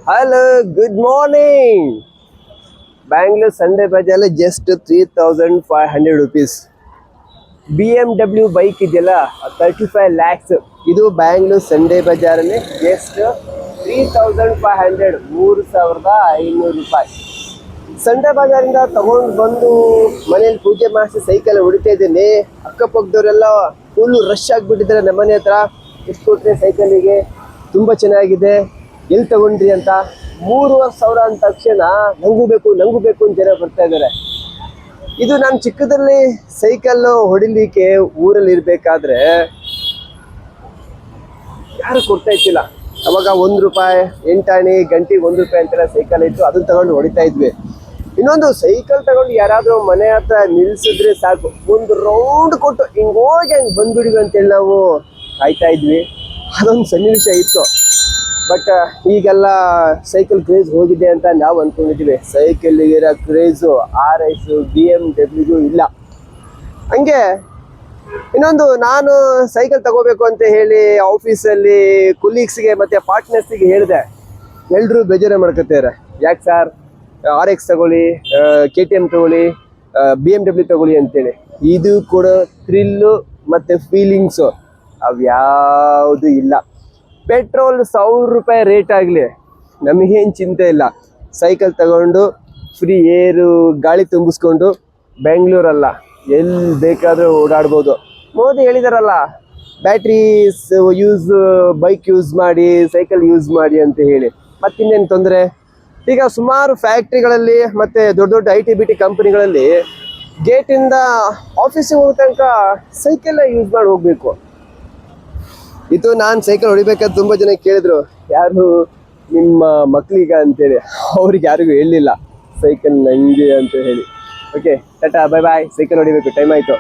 Hello, good morning. Bangalore Sunday Bazaar just 3,500 rupees. BMW bike ಇದೆಯಲ್ಲ 35 lakhs. ಇದು Bangalore Sunday ಬಜಾರಲ್ಲೇ just 3,500 3,500 ರೂಪಾಯಿ. Sunday ಬಜಾರಿಂದ ತಗೊಂಡು ಬಂದು ಮನೇಲಿ ಪೂಜೆ ಮಾಡಿಸಿ ಸೈಕಲ್ ಹೊಡಿತಾ ಇದ್ದೇನೆ. ಅಕ್ಕಪಕ್ಕದವರೆಲ್ಲ ಫುಲ್ ರಶ್ ಆಗಿಬಿಟ್ಟಿದ್ದಾರೆ. ನಮ್ಮನೆ ಹತ್ರ ಎಷ್ಟು ಕೊಟ್ಟರೆ ಸೈಕಲಿಗೆ ತುಂಬ ಚೆನ್ನಾಗಿದೆ, ಎಲ್ಲಿ ತಗೊಂಡ್ರಿ ಅಂತ. 3,500 ಅಂದ ತಕ್ಷಣ ನಂಗೂ ಬೇಕು ಅಂತ ಜನ ಬರ್ತಾ ಇದ್ದಾರೆ. ಇದು ನಾನು ಚಿಕ್ಕದಲ್ಲಿ ಸೈಕಲ್ ಹೊಡಿಲಿಕ್ಕೆ ಊರಲ್ಲಿ ಇರಬೇಕಾದ್ರೆ ಯಾರು ಕೊಡ್ತಾ ಇತ್ತಿಲ್ಲ. ಅವಾಗ ₹1 ಎಂಟಾಣಿ ಗಂಟೆಗೆ ₹1 ಅಂತೆಲ್ಲ ಸೈಕಲ್ ಇತ್ತು, ಅದನ್ನ ತಗೊಂಡು ಹೊಡಿತಾ ಇದ್ವಿ. ಇನ್ನೊಂದು ಸೈಕಲ್ ತಗೊಂಡು ಯಾರಾದರೂ ಮನೆ ಹತ್ರ ನಿಲ್ಸಿದ್ರೆ ಸಾಕು, ಒಂದು ರೌಂಡ್ ಕೊಟ್ಟು ಹಿಂಗೋಗಿ ಹಂಗೆ ಬಂದ್ಬಿಡ್ವಿ ಅಂತೇಳಿ ನಾವು ಕಾಯ್ತಾ ಇದ್ವಿ. ಅದೊಂದು ಸನ್ನಿವೇಶ ಇತ್ತು. ಬಟ್ ಈಗೆಲ್ಲ ಸೈಕಲ್ ಕ್ರೇಜ್ ಹೋಗಿದೆ ಅಂತ ನಾವು ಅಂದ್ಕೊಂಡಿದ್ದೀವಿ. ಸೈಕಲ್ಗಿರೋ ಕ್ರೇಜು RS BMW ಇಲ್ಲ. ಹಂಗೆ ಇನ್ನೊಂದು, ನಾನು ಸೈಕಲ್ ತಗೋಬೇಕು ಅಂತ ಹೇಳಿ ಆಫೀಸಲ್ಲಿ ಕೊಲೀಗ್ಸ್ಗೆ ಮತ್ತು ಪಾರ್ಟ್ನರ್ಸಿಗೆ ಹೇಳಿದೆ. ಎಲ್ಲರೂ ಬೇಜಾರು ಮಾಡ್ಕೊತಾರೆ, ಯಾಕೆ ಸರ್ RX ತಗೊಳ್ಳಿ, KTM ತಗೊಳ್ಳಿ, BMW ತಗೊಳ್ಳಿ ಅಂತೇಳಿ. ಇದು ಕೂಡ ಥ್ರಿಲ್ಲು ಮತ್ತು ಫೀಲಿಂಗ್ಸು ಅವ್ಯಾವುದು ಇಲ್ಲ. ಪೆಟ್ರೋಲ್ ₹1,000 ರೇಟ್ ಆಗಲಿ ನಮಗೇನು ಚಿಂತೆ ಇಲ್ಲ. ಸೈಕಲ್ ತಗೊಂಡು ಫ್ರೀ ಏರು ಗಾಳಿ ತುಂಬಿಸ್ಕೊಂಡು ಬೆಂಗಳೂರಲ್ಲ ಎಲ್ಲಿ ಬೇಕಾದರೂ ಓಡಾಡ್ಬೋದು. ಮೋದಿ ಹೇಳಿದಾರಲ್ಲ, ಬ್ಯಾಟ್ರೀಸ್ ಬೈಕ್ ಯೂಸ್ ಮಾಡಿ, ಸೈಕಲ್ ಯೂಸ್ ಮಾಡಿ ಅಂತ ಹೇಳಿ. ಮತ್ತಿನ್ನೇನು ತೊಂದರೆ? ಈಗ ಸುಮಾರು ಫ್ಯಾಕ್ಟ್ರಿಗಳಲ್ಲಿ ಮತ್ತು ದೊಡ್ಡ ದೊಡ್ಡ IT-BT ಕಂಪ್ನಿಗಳಲ್ಲಿ ಗೇಟಿಂದ ಆಫೀಸಿಗೆ ಹೋಗೋ ತನಕ ಸೈಕಲ್ ಯೂಸ್ ಮಾಡಿ ಹೋಗಬೇಕು. ಇದು ನಾನು ಸೈಕಲ್ ಹೊಡಿಬೇಕಾದ್ರೆ ತುಂಬ ಜನ ಕೇಳಿದ್ರು, ಯಾರು ನಿಮ್ಮ ಮಕ್ಕಳಿಗ ಅಂತೇಳಿ. ಅವ್ರಿಗೆ ಯಾರಿಗೂ ಹೇಳಲಿಲ್ಲ ಸೈಕಲ್ ನಂಗೆ ಅಂತ ಹೇಳಿ. ಓಕೆ, ಟಾಟಾ, ಬಾಯ್ ಬಾಯ್. ಸೈಕಲ್ ಹೊಡಿಬೇಕು, ಟೈಮ್ ಆಯಿತು.